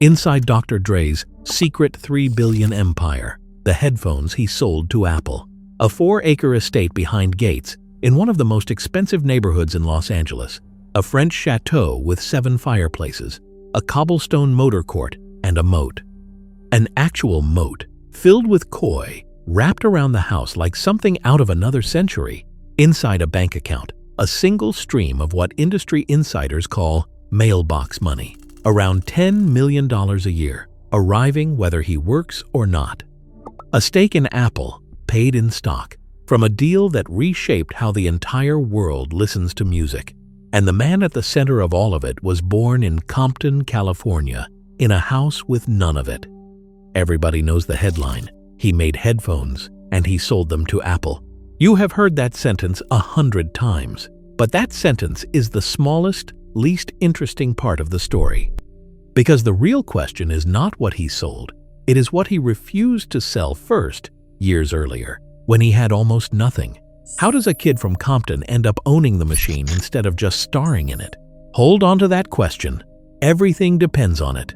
Inside Dr. Dre's secret $3 billion empire, the headphones he sold to Apple. A 4-acre estate behind gates in one of the most expensive neighborhoods in Los Angeles. A French chateau with 7 fireplaces, a cobblestone motor court, and a moat. An actual moat, filled with koi, wrapped around the house like something out of another century. Inside a bank account, a single stream of what industry insiders call mailbox money. Around $10 million a year, arriving whether he works or not. A stake in Apple, paid in stock, from a deal that reshaped how the entire world listens to music. And the man at the center of all of it was born in Compton, California, in a house with none of it. Everybody knows the headline. He made headphones, and he sold them to Apple. You have heard that sentence 100 times, but that sentence is the smallest, least interesting part of the story. Because the real question is not what he sold, it is what he refused to sell first, years earlier, when he had almost nothing. How does a kid from Compton end up owning the machine instead of just starring in it? Hold on to that question. Everything depends on it.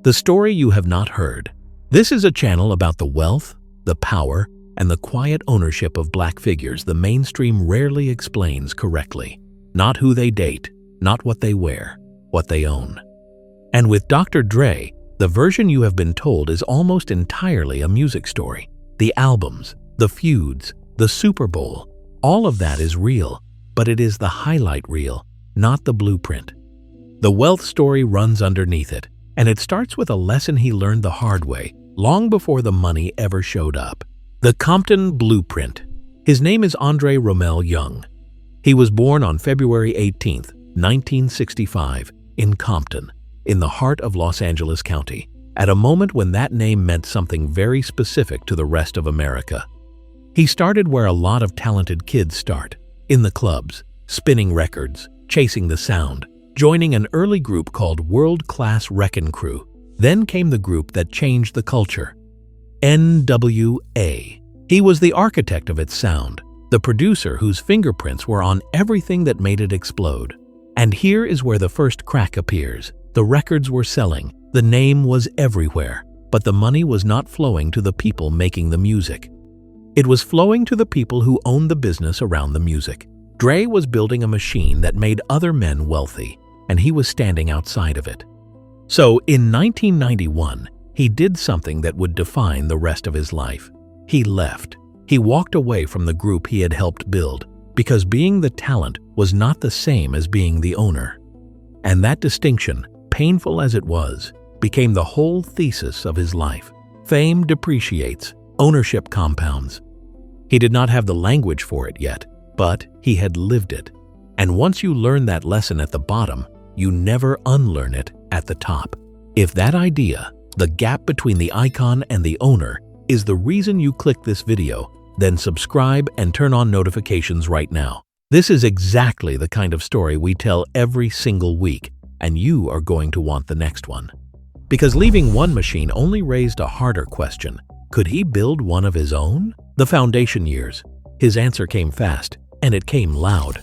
The story you have not heard. This is a channel about the wealth, the power, and the quiet ownership of black figures the mainstream rarely explains correctly. Not who they date, not what they wear, what they own. And with Dr. Dre, the version you have been told is almost entirely a music story. The albums, the feuds, the Super Bowl, all of that is real, but it is the highlight reel, not the blueprint. The wealth story runs underneath it, and it starts with a lesson he learned the hard way, long before the money ever showed up. The Compton Blueprint. His name is Andre Romelle Young. He was born on February 18, 1965, in Compton, in the heart of Los Angeles County, at a moment when that name meant something very specific to the rest of America. He started where a lot of talented kids start, in the clubs, spinning records, chasing the sound, joining an early group called World Class Wreckin' Crew. Then came the group that changed the culture, N.W.A. He was the architect of its sound, the producer whose fingerprints were on everything that made it explode. And here is where the first crack appears. The records were selling, the name was everywhere, but the money was not flowing to the people making the music. It was flowing to the people who owned the business around the music. Dre was building a machine that made other men wealthy, and he was standing outside of it. So, in 1991, he did something that would define the rest of his life. He left. He walked away from the group he had helped build, because being the talent was not the same as being the owner. And that distinction, painful as it was, became the whole thesis of his life. Fame depreciates, ownership compounds. He did not have the language for it yet, but he had lived it. And once you learn that lesson at the bottom, you never unlearn it at the top. If that idea, the gap between the icon and the owner, is the reason you click this video, then subscribe and turn on notifications right now. This is exactly the kind of story we tell every single week, and you are going to want the next one. Because leaving one machine only raised a harder question. Could he build one of his own? The foundation years. His answer came fast, and it came loud.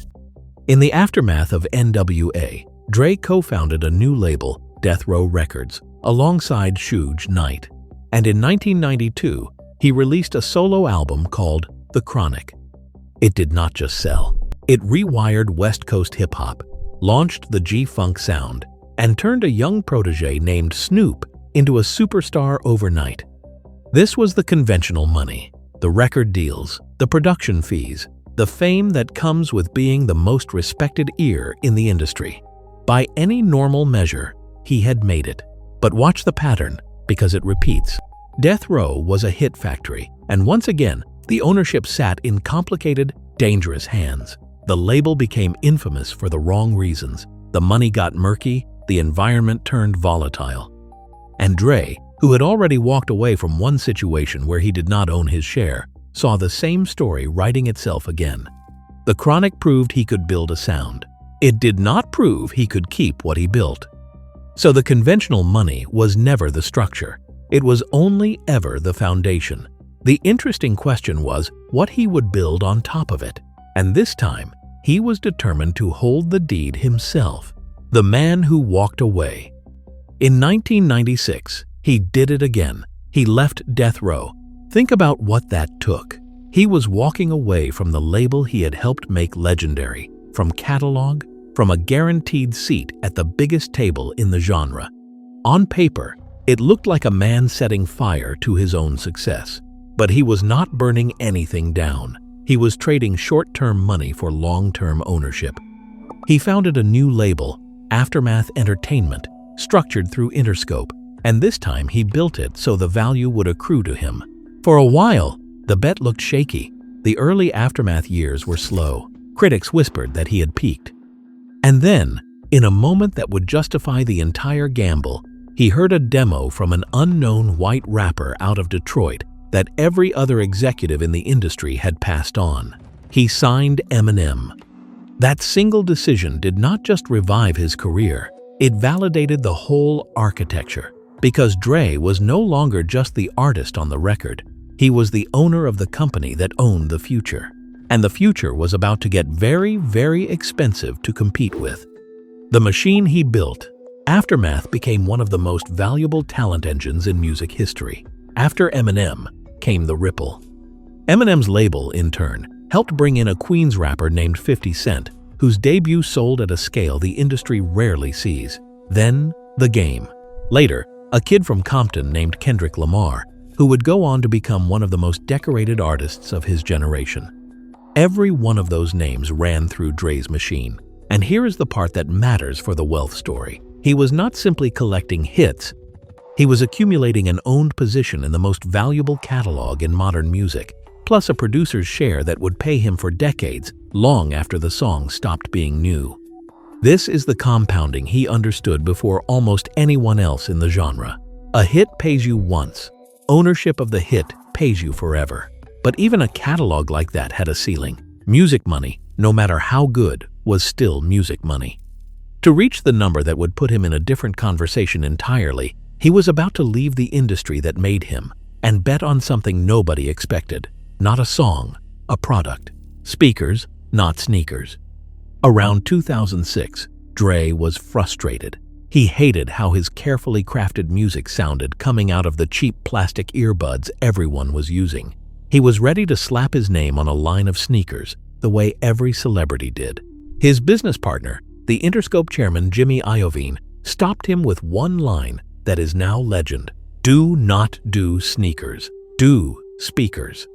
In the aftermath of N.W.A., Dre co-founded a new label, Death Row Records, alongside Suge Knight. And in 1992, he released a solo album called The Chronic. It did not just sell. It rewired West Coast hip-hop, launched the G-Funk sound, and turned a young protege named Snoop into a superstar overnight. This was the conventional money, the record deals, the production fees, the fame that comes with being the most respected ear in the industry. By any normal measure, he had made it. But watch the pattern, because it repeats. Death Row was a hit factory, and once again, the ownership sat in complicated, dangerous hands. The label became infamous for the wrong reasons. The money got murky, the environment turned volatile. And Dre, who had already walked away from one situation where he did not own his share, saw the same story writing itself again. The Chronic proved he could build a sound. It did not prove he could keep what he built. So the conventional money was never the structure. It was only ever the foundation. The interesting question was what he would build on top of it. And this time, he was determined to hold the deed himself. The man who walked away. In 1996, he did it again. He left death row. Think about what that took. He was walking away from the label he had helped make legendary, from catalog, from a guaranteed seat at the biggest table in the genre. On paper, it looked like a man setting fire to his own success. But he was not burning anything down. He was trading short-term money for long-term ownership. He founded a new label, Aftermath Entertainment, structured through Interscope, and this time he built it so the value would accrue to him. For a while, the bet looked shaky. The early Aftermath years were slow. Critics whispered that he had peaked. And then, in a moment that would justify the entire gamble, he heard a demo from an unknown white rapper out of Detroit that every other executive in the industry had passed on. He signed Eminem. That single decision did not just revive his career, it validated the whole architecture. Because Dre was no longer just the artist on the record, he was the owner of the company that owned the future. And the future was about to get very, very expensive to compete with. The machine he built, Aftermath, became one of the most valuable talent engines in music history. After Eminem came the ripple. Eminem's label, in turn, helped bring in a Queens rapper named 50 Cent, whose debut sold at a scale the industry rarely sees. Then, The Game. Later, a kid from Compton named Kendrick Lamar, who would go on to become one of the most decorated artists of his generation. Every one of those names ran through Dre's machine. And here is the part that matters for the wealth story. He was not simply collecting hits. He was accumulating an owned position in the most valuable catalog in modern music, plus a producer's share that would pay him for decades, long after the song stopped being new. This is the compounding he understood before almost anyone else in the genre. A hit pays you once. Ownership of the hit pays you forever. But even a catalog like that had a ceiling. Music money, no matter how good, was still music money. To reach the number that would put him in a different conversation entirely, he was about to leave the industry that made him and bet on something nobody expected. Not a song, a product. Speakers, not sneakers. Around 2006, Dre was frustrated. He hated how his carefully crafted music sounded coming out of the cheap plastic earbuds everyone was using. He was ready to slap his name on a line of sneakers, the way every celebrity did. His business partner, the Interscope chairman Jimmy Iovine, stopped him with one line that is now legend. Do not do sneakers. Do speakers.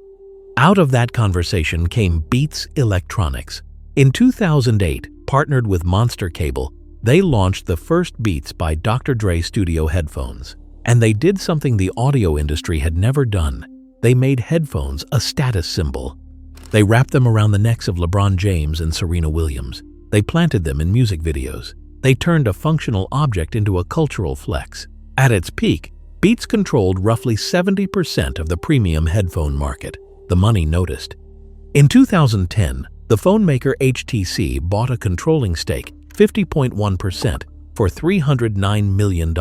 Out of that conversation came Beats Electronics. In 2008, partnered with Monster Cable, they launched the first Beats by Dr. Dre studio headphones. And they did something the audio industry had never done. They made headphones a status symbol. They wrapped them around the necks of LeBron James and Serena Williams. They planted them in music videos. They turned a functional object into a cultural flex. At its peak, Beats controlled roughly 70% of the premium headphone market. The money noticed. In 2010, the phone maker HTC bought a controlling stake, 50.1%, for $309 million,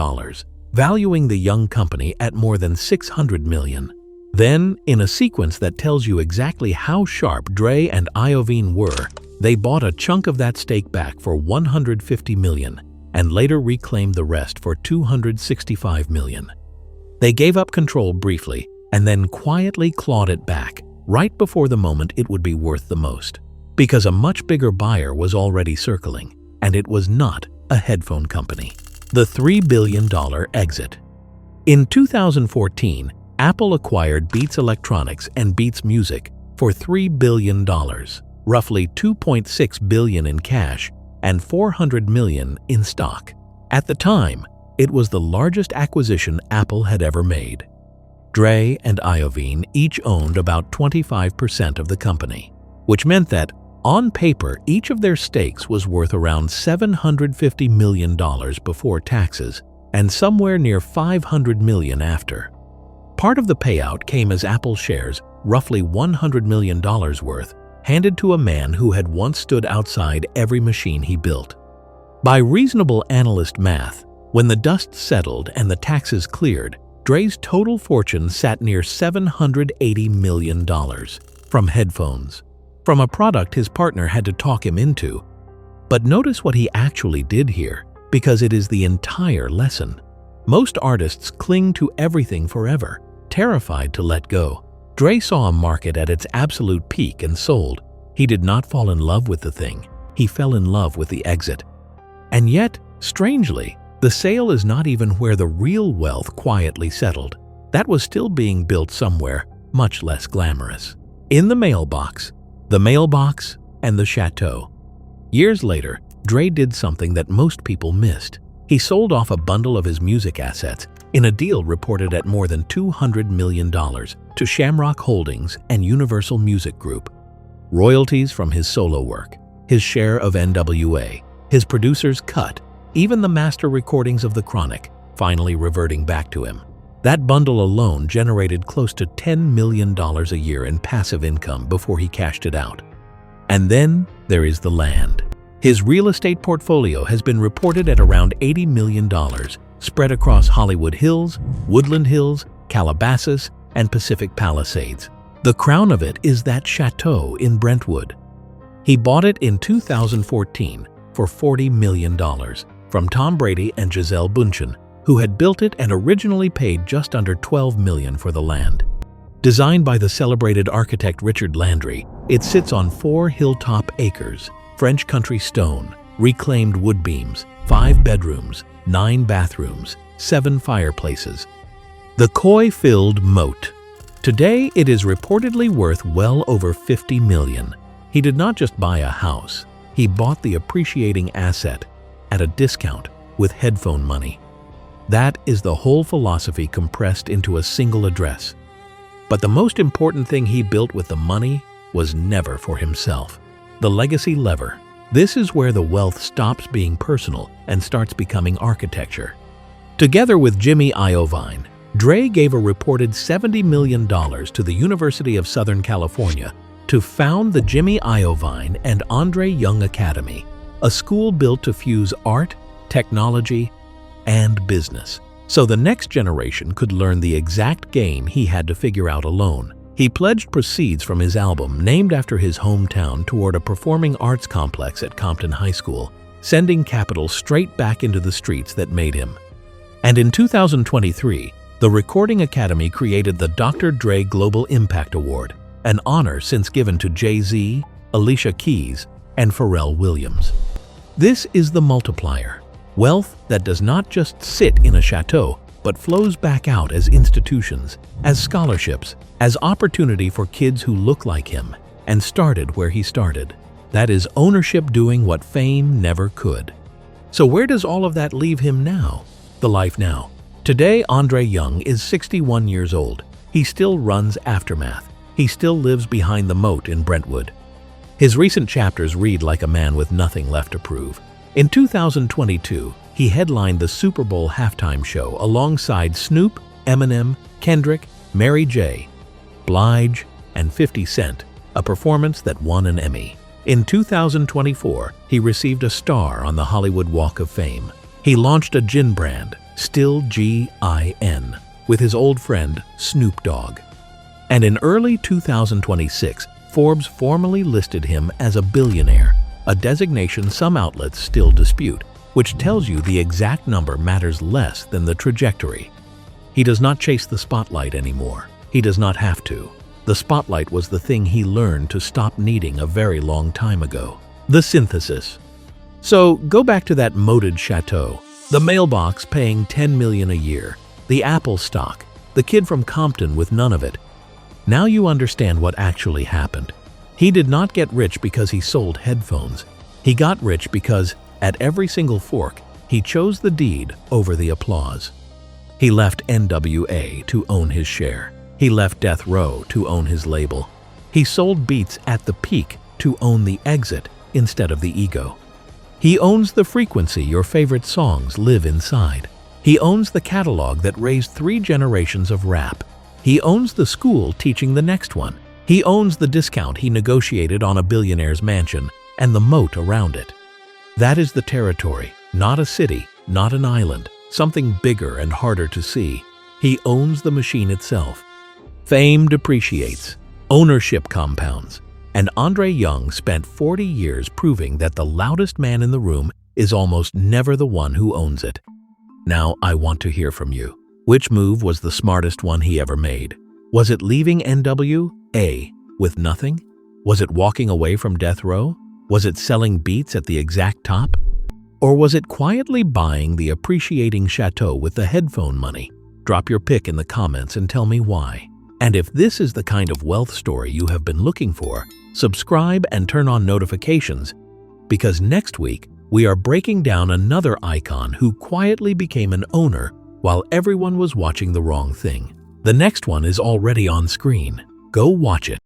valuing the young company at more than $600 million. Then, in a sequence that tells you exactly how sharp Dre and Iovine were, they bought a chunk of that stake back for $150 million and later reclaimed the rest for $265 million. They gave up control briefly and then quietly clawed it back right before the moment it would be worth the most, because a much bigger buyer was already circling, and it was not a headphone company. The $3 billion exit. In 2014, Apple acquired Beats Electronics and Beats Music for $3 billion, roughly $2.6 billion in cash and $400 million in stock. At the time, it was the largest acquisition Apple had ever made. Dre and Iovine each owned about 25% of the company, which meant that, on paper, each of their stakes was worth around $750 million before taxes and somewhere near $500 million after. Part of the payout came as Apple shares, roughly $100 million worth, handed to a man who had once stood outside every machine he built. By reasonable analyst math, when the dust settled and the taxes cleared, Dre's total fortune sat near $780 million from headphones, from a product his partner had to talk him into. But notice what he actually did here, because it is the entire lesson. Most artists cling to everything forever, terrified to let go. Dre saw a market at its absolute peak and sold. He did not fall in love with the thing. He fell in love with the exit. And yet, strangely, the sale is not even where the real wealth quietly settled. That was still being built somewhere much less glamorous. In the Mailbox, and the Chateau. Years later, Dre did something that most people missed. He sold off a bundle of his music assets in a deal reported at more than $200 million to Shamrock Holdings and Universal Music Group. Royalties from his solo work, his share of N.W.A, his producer's cut, even the master recordings of The Chronic, finally reverting back to him. That bundle alone generated close to $10 million a year in passive income before he cashed it out. And then there is the land. His real estate portfolio has been reported at around $80 million, spread across Hollywood Hills, Woodland Hills, Calabasas, and Pacific Palisades. The crown of it is that Chateau in Brentwood. He bought it in 2014 for $40 million from Tom Brady and Gisele, who had built it and originally paid just under $12 million for the land. Designed by the celebrated architect Richard Landry, it sits on 4 hilltop acres, French country stone, reclaimed wood beams, 5 bedrooms, 9 bathrooms, 7 fireplaces. The koi-filled moat. Today, it is reportedly worth well over $50 million. He did not just buy a house. He bought the appreciating asset at a discount with headphone money. That is the whole philosophy compressed into a single address. But the most important thing he built with the money was never for himself. The legacy lever. This is where the wealth stops being personal and starts becoming architecture. Together with Jimmy Iovine, Dre gave a reported $70 million to the University of Southern California to found the Jimmy Iovine and Andre Young Academy, a school built to fuse art, technology, and business, so the next generation could learn the exact game he had to figure out alone. He pledged proceeds from his album named after his hometown toward a performing arts complex at Compton High School, sending capital straight back into the streets that made him. And in 2023, the Recording Academy created the Dr. Dre Global Impact Award, an honor since given to Jay-Z, Alicia Keys, and Pharrell Williams. This is the multiplier. Wealth that does not just sit in a chateau, but flows back out as institutions, as scholarships, as opportunity for kids who look like him and started where he started. That is ownership doing what fame never could. So where does all of that leave him now? The life now. Today, Andre Young is 61 years old. He still runs Aftermath. He still lives behind the moat in Brentwood. His recent chapters read like a man with nothing left to prove. In 2022, he headlined the Super Bowl halftime show alongside Snoop, Eminem, Kendrick, Mary J. Blige, and 50 Cent, a performance that won an Emmy. In 2024, he received a star on the Hollywood Walk of Fame. He launched a gin brand, Still G.I.N., with his old friend Snoop Dogg. And in early 2026, Forbes formally listed him as a billionaire, a designation some outlets still dispute, which tells you the exact number matters less than the trajectory. He does not chase the spotlight anymore. He does not have to. The spotlight was the thing he learned to stop needing a very long time ago. The synthesis. So go back to that moated chateau, the Mailbox paying $10 million a year, the Apple stock, the kid from Compton with none of it. Now you understand what actually happened. He did not get rich because he sold headphones. He got rich because, at every single fork, he chose the deed over the applause. He left N.W.A. to own his share. He left Death Row to own his label. He sold beats at the peak to own the exit instead of the ego. He owns the frequency your favorite songs live inside. He owns the catalog that raised 3 generations of rap. He owns the school teaching the next one. He owns the discount he negotiated on a billionaire's mansion and the moat around it. That is the territory, not a city, not an island, something bigger and harder to see. He owns the machine itself. Fame depreciates, ownership compounds, and Andre Young spent 40 years proving that the loudest man in the room is almost never the one who owns it. Now I want to hear from you. Which move was the smartest one he ever made? Was it leaving N.W.A. with nothing? Was it walking away from death row? Was it selling beats at the exact top? Or was it quietly buying the appreciating Chateau with the headphone money? Drop your pick in the comments and tell me why. And if this is the kind of wealth story you have been looking for, subscribe and turn on notifications, because next week we are breaking down another icon who quietly became an owner while everyone was watching the wrong thing. The next one is already on screen. Go watch it.